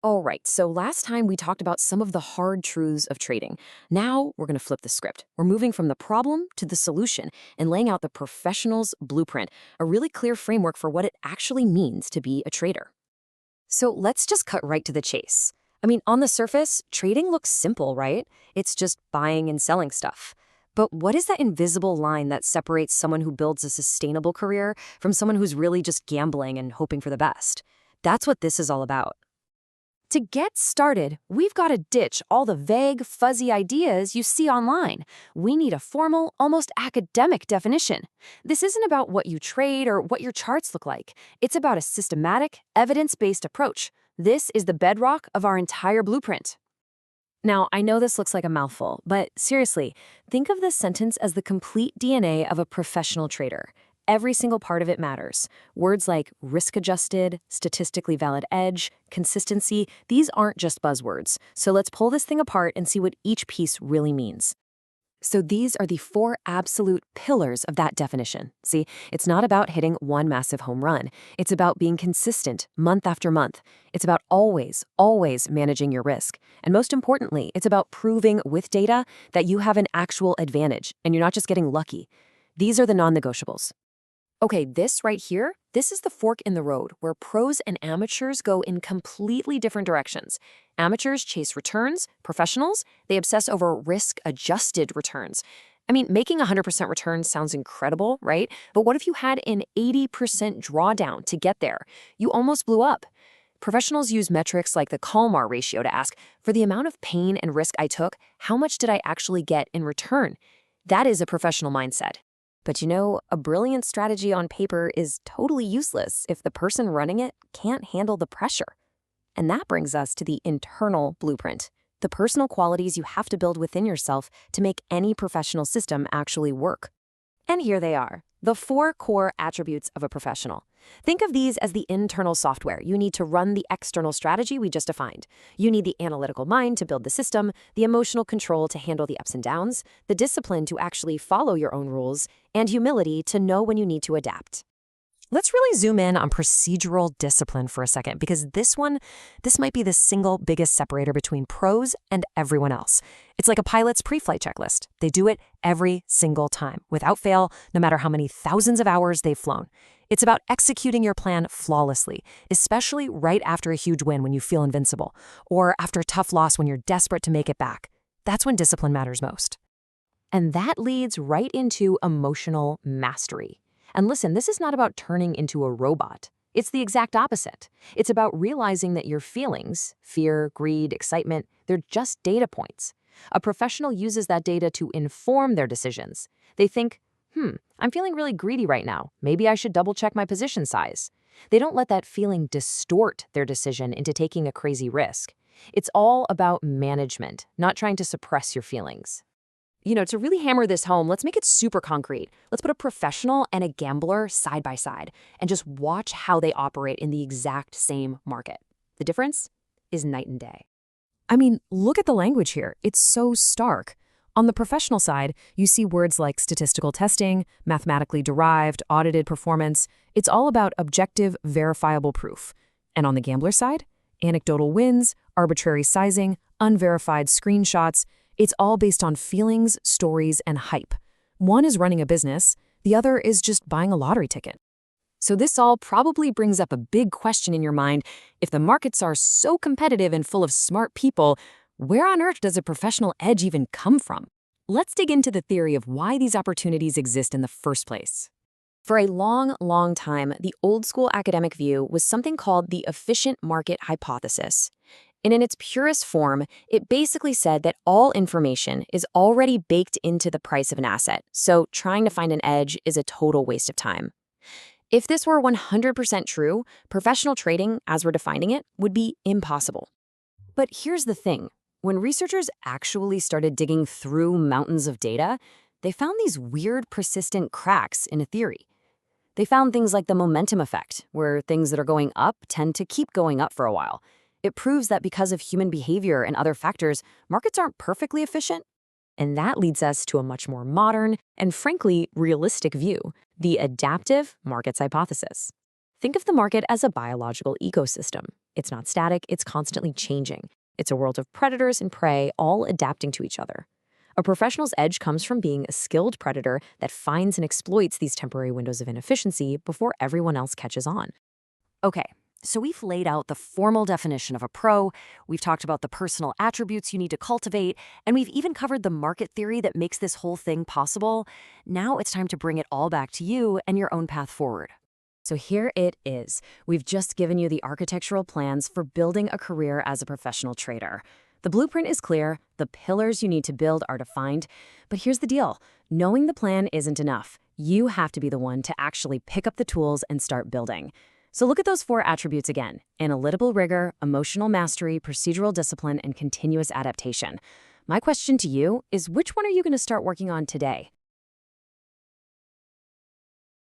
All right, so last time we talked about some of the hard truths of trading. Now we're going to flip the script. We're moving from the problem to the solution and laying out the professional's blueprint, a really clear framework for what it actually means to be a trader. So let's just cut right to the chase. I mean, on the surface, trading looks simple, right? It's just buying and selling stuff. But what is that invisible line that separates someone who builds a sustainable career from someone who's really just gambling and hoping for the best? That's what this is all about. To get started, we've got to ditch all the vague, fuzzy ideas you see online. We need a formal, almost academic definition. This isn't about what you trade or what your charts look like. It's about a systematic, evidence-based approach. This is the bedrock of our entire blueprint. Now, I know this looks like a mouthful, but seriously, think of this sentence as the complete DNA of a professional trader. Every single part of it matters. Words like risk-adjusted, statistically valid edge, consistency, these aren't just buzzwords. So let's pull this thing apart and see what each piece really means. So these are the four absolute pillars of that definition. See, it's not about hitting one massive home run. It's about being consistent month after month. It's about always managing your risk. And most importantly, it's about proving with data that you have an actual advantage and you're not just getting lucky. These are the non-negotiables. Okay, this right here, this is the fork in the road where pros and amateurs go in completely different directions. Amateurs chase returns, professionals, they obsess over risk-adjusted returns. I mean, making 100% return sounds incredible, right? But what if you had an 80% drawdown to get there? You almost blew up. Professionals use metrics like the Kalmar ratio to ask, for the amount of pain and risk I took, how much did I actually get in return? That is a professional mindset. But you know, a brilliant strategy on paper is totally useless if the person running it can't handle the pressure. And that brings us to the internal blueprint, the personal qualities you have to build within yourself to make any professional system actually work. And here they are, the four core attributes of a professional. Think of these as the internal software you need to run the external strategy we just defined. You need the analytical mind to build the system, the emotional control to handle the ups and downs, the discipline to actually follow your own rules, and humility to know when you need to adapt. Let's really zoom in on procedural discipline for a second, because this might be the single biggest separator between pros and everyone else. It's like a pilot's pre-flight checklist. They do it every single time, without fail, no matter how many thousands of hours they've flown. It's about executing your plan flawlessly, especially right after a huge win when you feel invincible, or after a tough loss when you're desperate to make it back. That's when discipline matters most. And that leads right into emotional mastery. And listen, this is not about turning into a robot. It's the exact opposite. It's about realizing that your feelings, fear, greed, excitement, they're just data points. A professional uses that data to inform their decisions. They think, I'm feeling really greedy right now. Maybe I should double check my position size. They don't let that feeling distort their decision into taking a crazy risk. It's all about management, not trying to suppress your feelings. You know, to really hammer this home, let's make it super concrete. Let's put a professional and a gambler side by side and just watch how they operate in the exact same market. The difference is night and day. I mean, look at the language here. It's so stark. On the professional side, you see words like statistical testing, mathematically derived, audited performance. It's all about objective, verifiable proof. And on the gambler side, anecdotal wins, arbitrary sizing, unverified screenshots. It's all based on feelings, stories, and hype. One is running a business, the other is just buying a lottery ticket. So this all probably brings up a big question in your mind. If the markets are so competitive and full of smart people, where on earth does a professional edge even come from? Let's dig into the theory of why these opportunities exist in the first place. For a long time, the old school academic view was something called the efficient market hypothesis. And in its purest form, it basically said that all information is already baked into the price of an asset, so trying to find an edge is a total waste of time. If this were 100% true, professional trading, as we're defining it, would be impossible. But here's the thing. When researchers actually started digging through mountains of data, they found these weird, persistent cracks in a theory. They found things like the momentum effect, where things that are going up tend to keep going up for a while. It proves that because of human behavior and other factors, markets aren't perfectly efficient. And that leads us to a much more modern and frankly realistic view, the adaptive markets hypothesis. Think of the market as a biological ecosystem. It's not static, it's constantly changing. It's a world of predators and prey, all adapting to each other. A professional's edge comes from being a skilled predator that finds and exploits these temporary windows of inefficiency before everyone else catches on. Okay, so we've laid out the formal definition of a pro, we've talked about the personal attributes you need to cultivate, and we've even covered the market theory that makes this whole thing possible. Now it's time to bring it all back to you and your own path forward. So here it is. We've just given you the architectural plans for building a career as a professional trader. The blueprint is clear, the pillars you need to build are defined, but here's the deal. Knowing the plan isn't enough. You have to be the one to actually pick up the tools and start building. So look at those 4 attributes again: analytical rigor, emotional mastery, procedural discipline, and continuous adaptation. My question to you is, which one are you going to start working on today?